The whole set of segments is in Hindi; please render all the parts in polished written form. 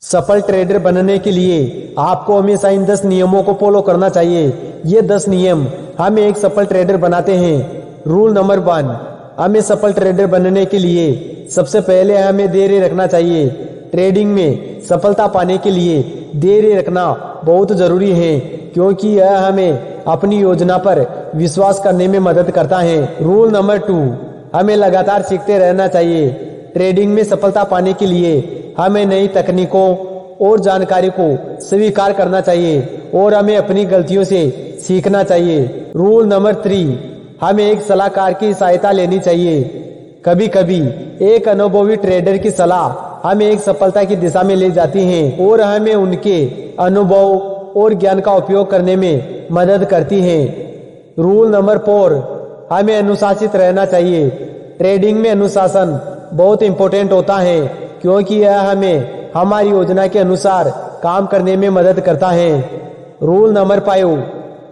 सफल ट्रेडर बनने के लिए आपको हमेशा इन 10 नियमों को फॉलो करना चाहिए। ये 10 नियम हमें एक सफल ट्रेडर बनाते हैं। रूल नंबर 1, हमें सफल ट्रेडर बनने के लिए सबसे पहले हमें धैर्य रखना चाहिए। ट्रेडिंग में सफलता पाने के लिए धैर्य रखना बहुत जरूरी है, क्योंकि यह हमें अपनी योजना पर विश्वास करने में मदद करता है। रूल नंबर 2, हमें लगातार सीखते रहना चाहिए। ट्रेडिंग में सफलता पाने के लिए हमें नई तकनीकों और जानकारी को स्वीकार करना चाहिए और हमें अपनी गलतियों से सीखना चाहिए। रूल नंबर 3, हमें एक सलाहकार की सहायता लेनी चाहिए। कभी कभी एक अनुभवी ट्रेडर की सलाह हमें एक सफलता की दिशा में ले जाती है और हमें उनके अनुभव और ज्ञान का उपयोग करने में मदद करती है। रूल नंबर 4, हमें अनुशासित रहना चाहिए। ट्रेडिंग में अनुशासन बहुत इंपॉर्टेंट होता है, क्योंकि यह हमें हमारी योजना के अनुसार काम करने में मदद करता है। रूल नंबर 5,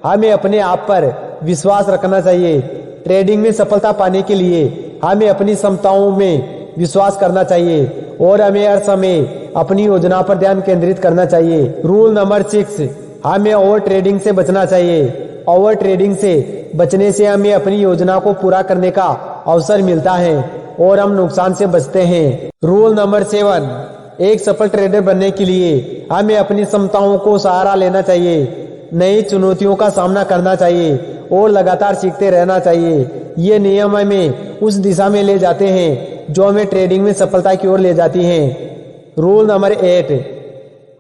हमें अपने आप पर विश्वास रखना चाहिए। ट्रेडिंग में सफलता पाने के लिए हमें अपनी क्षमताओं में विश्वास करना चाहिए और हमें हर समय अपनी योजना पर ध्यान केंद्रित करना चाहिए। रूल नंबर 6, हमें ओवर ट्रेडिंग से बचना चाहिए। ओवर ट्रेडिंग से बचने से हमें अपनी योजना को पूरा करने का अवसर मिलता है और हम नुकसान से बचते हैं। रूल नंबर 7, एक सफल ट्रेडर बनने के लिए हमें अपनी क्षमताओं को सहारा लेना चाहिए। नई चुनौतियों का सामना करना चाहिए और लगातार सीखते रहना चाहिए। ये नियम हमें उस दिशा में ले जाते हैं जो हमें ट्रेडिंग में सफलता की ओर ले जाती है। रूल नंबर 8,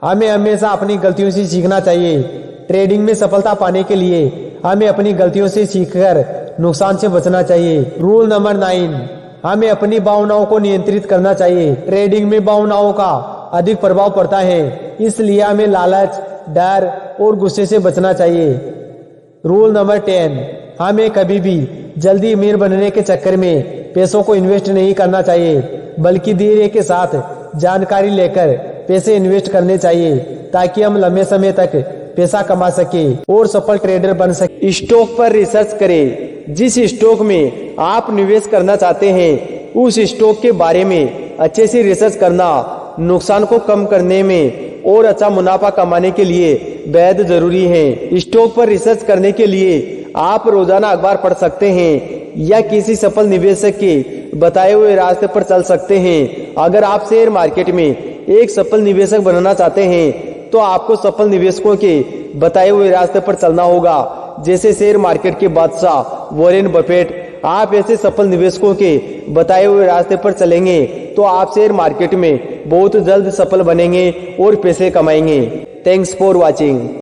हमें हमेशा अपनी गलतियों से सीखना चाहिए। ट्रेडिंग में सफलता पाने के लिए हमें अपनी गलतियों से सीखकर नुकसान से बचना चाहिए। रूल नंबर 9, हमें अपनी भावनाओं को नियंत्रित करना चाहिए। ट्रेडिंग में भावनाओं का अधिक प्रभाव पड़ता है, इसलिए हमें लालच, डर और गुस्से से बचना चाहिए। रूल नंबर 10, हमें कभी भी जल्दी अमीर बनने के चक्कर में पैसों को इन्वेस्ट नहीं करना चाहिए, बल्कि धैर्य के साथ जानकारी लेकर पैसे इन्वेस्ट करने चाहिए, ताकि हम लंबे समय तक पैसा कमा सके और सफल ट्रेडर बन सके। स्टॉक पर रिसर्च करें। जिस स्टॉक में आप निवेश करना चाहते हैं, उस स्टॉक के बारे में अच्छे से रिसर्च करना नुकसान को कम करने में और अच्छा मुनाफा कमाने के लिए बेहद जरूरी है। स्टॉक पर रिसर्च करने के लिए आप रोजाना अखबार पढ़ सकते हैं या किसी सफल निवेशक के बताए हुए रास्ते पर चल सकते हैं। अगर आप शेयर मार्केट में एक सफल निवेशक बनना चाहते हैं, तो आपको सफल निवेशकों के बताए हुए रास्ते पर चलना होगा, जैसे शेयर मार्केट के बादशाह वॉरेन बफेट। आप ऐसे सफल निवेशकों के बताए हुए रास्ते पर चलेंगे तो आप शेयर मार्केट में बहुत जल्द सफल बनेंगे और पैसे कमाएंगे। Thanks for watching.